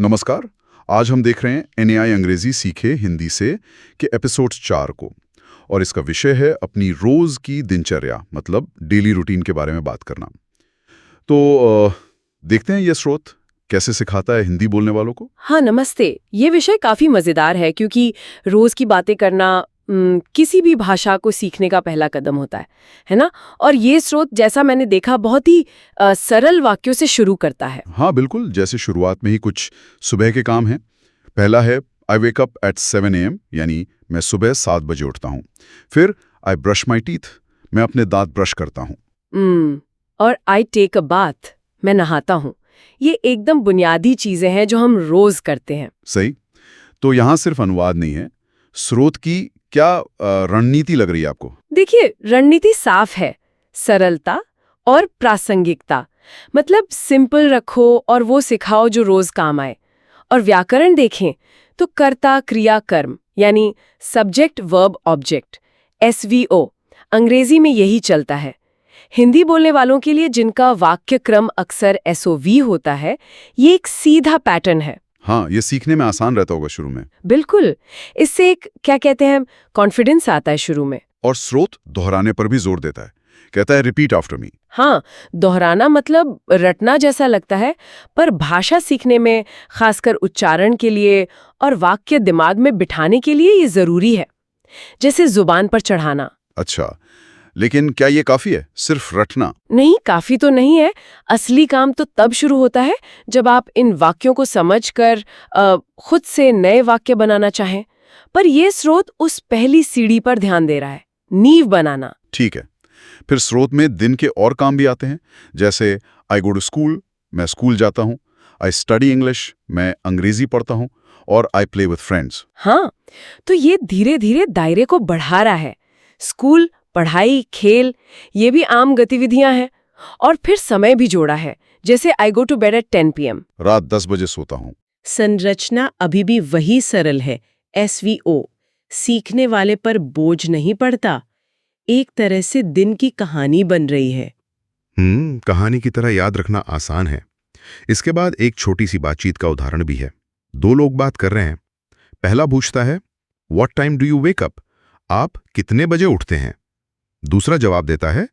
नमस्कार। आज हम देख रहे हैं एनएआई अंग्रेजी सीखे हिंदी से के एपिसोड 4 को, और इसका विषय है अपनी रोज की दिनचर्या, मतलब डेली रूटीन के बारे में बात करना। तो देखते हैं ये स्रोत कैसे सिखाता है हिंदी बोलने वालों को। हाँ, नमस्ते। ये विषय काफी मजेदार है क्योंकि रोज की बातें करना किसी भी भाषा को सीखने का पहला कदम होता है ना? और ये स्रोत, जैसा मैंने देखा, बहुत ही सरल वाक्यों से शुरू करता है। हाँ बिल्कुल, जैसे शुरुआत में ही कुछ सुबह के काम हैं। पहला है आई वेक अप एट 7 AM, यानी मैं सुबह 7 बजे उठता हूँ। फिर आई ब्रश माई टीथ, मैं अपने दांत ब्रश करता हूँ। और आई टेक अ बाथ, मैं नहाता हूँ। ये एकदम बुनियादी चीजें हैं जो हम रोज करते हैं। सही। तो यहाँ सिर्फ अनुवाद नहीं है, स्रोत की क्या रणनीति लग रही है आपको? देखिए, रणनीति साफ है, सरलता और प्रासंगिकता। मतलब सिंपल रखो और वो सिखाओ जो रोज काम आए। और व्याकरण देखें तो कर्ता क्रिया कर्म, यानी सब्जेक्ट वर्ब ऑब्जेक्ट, SVO, अंग्रेजी में यही चलता है। हिंदी बोलने वालों के लिए जिनका वाक्य क्रम अक्सर SOV होता है, ये एक सीधा पैटर्न है। हाँ, ये सीखने में आसान रहता होगा शुरू में। बिल्कुल। इससे एक, क्या कहते हैं, कॉन्फिडेंस आता है शुरू में। और स्रोत दोहराने पर भी जोर देता है, कहता है रिपीट आफ्टर मी। हाँ, दोहराना मतलब रटना जैसा लगता है, पर भाषा सीखने में, खासकर उच्चारण के लिए और वाक्य दिमाग में बिठाने के लिए ये जरूरी है, जैसे जुबान पर चढ़ाना। अच्छा, लेकिन क्या ये काफी है, सिर्फ रटना? नहीं, काफी तो नहीं है। असली काम तो तब शुरू होता है जब आप इन वाक्यों को समझकर खुद से नए वाक्य बनाना चाहें। पर ये स्रोत उस पहली सीढ़ी पर ध्यान दे रहा है, नींव बनाना। ठीक है। फिर स्रोत में दिन के और काम भी आते हैं, जैसे आई गो टू स्कूल, मैं स्कूल जाता हूँ। आई स्टडी इंग्लिश, मैं अंग्रेजी पढ़ता हूँ। और आई प्ले विथ फ्रेंड्स। हाँ, तो ये धीरे धीरे दायरे को बढ़ा रहा है। स्कूल, पढ़ाई, खेल, ये भी आम गतिविधियां हैं। और फिर समय भी जोड़ा है, जैसे I go to bed at 10 PM। रात 10 बजे सोता हूँ। संरचना अभी भी वही सरल है, SVO। सीखने वाले पर बोझ नहीं पड़ता, एक तरह से दिन की कहानी बन रही है। कहानी की तरह याद रखना आसान है। इसके बाद एक छोटी सी बातचीत का उदाहरण भी है। दो लोग बात कर रहे हैं। पहला पूछता है, what time do you wake up? आप कितने बजे उठते हैं? दूसरा जवाब देता है,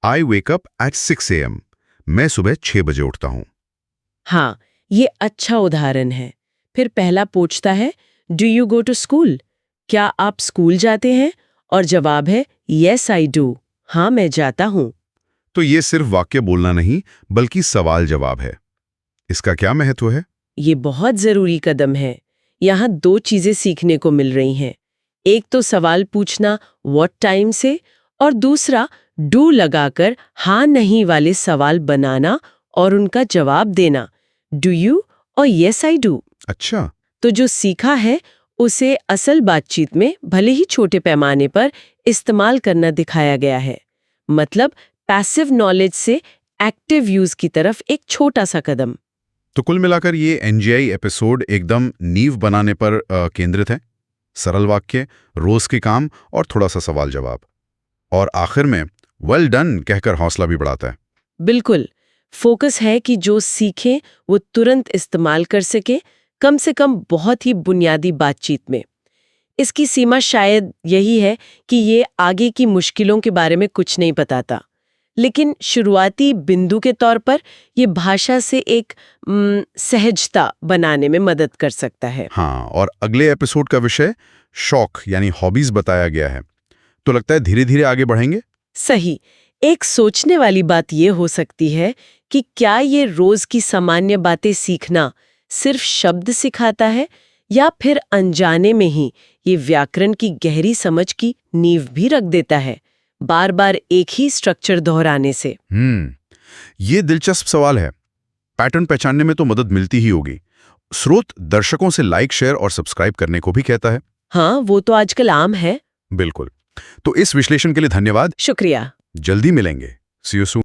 आई वेक अप एट 6 AM, मैं सुबह 6 बजे उठता हूं। हाँ, ये अच्छा उदाहरण है। फिर पहला पूछता है, do you go to school? क्या आप स्कूल जाते हैं? और जवाब है, येस आई डू, हाँ मैं जाता हूं। तो ये सिर्फ वाक्य बोलना नहीं, बल्कि सवाल जवाब है। इसका क्या महत्व है? ये बहुत जरूरी कदम है। यहाँ दो चीजें सीखने को मिल रही हैं। एक तो सवाल पूछना व्हाट टाइम से, और दूसरा डू लगाकर हाँ नहीं वाले सवाल बनाना और उनका जवाब देना, डू यू और येस आई डू। अच्छा, तो जो सीखा है उसे असल बातचीत में, भले ही छोटे पैमाने पर, इस्तेमाल करना दिखाया गया है। मतलब पैसिव नॉलेज से एक्टिव यूज की तरफ एक छोटा सा कदम। तो कुल मिलाकर ये एनजीआई एपिसोड एकदम नींव बनाने पर केंद्रित है। सरल वाक्य, रोज के काम और थोड़ा सा सवाल जवाब। और आखिर में वेल डन कहकर हौसला भी बढ़ाता है। बिल्कुल, फोकस है कि जो सीखे वो तुरंत इस्तेमाल कर सके, कम से कम बहुत ही बुनियादी बातचीत में। इसकी सीमा शायद यही है कि ये आगे की मुश्किलों के बारे में कुछ नहीं बताता, लेकिन शुरुआती बिंदु के तौर पर ये भाषा से एक सहजता बनाने में मदद कर सकता है। हाँ, और अगले एपिसोड का विषय शौक यानी हॉबीज बताया गया है। तो लगता है धीरे धीरे आगे बढ़ेंगे। सही। एक सोचने वाली बात ये हो सकती है कि क्या ये रोज की सामान्य बातें सीखना सिर्फ शब्द सिखाता है, या फिर अनजाने में ही ये व्याकरण की गहरी समझ की नींव भी रख देता है, बार बार एक ही स्ट्रक्चर दोहराने से। ये दिलचस्प सवाल है। पैटर्न पहचानने में तो मदद मिलती ही होगी। स्रोत दर्शकों से लाइक, शेयर और सब्सक्राइब करने को भी कहता है। हाँ, वो तो आजकल आम है। बिल्कुल। तो इस विश्लेषण के लिए धन्यवाद। शुक्रिया। जल्दी मिलेंगे। सी यू सून।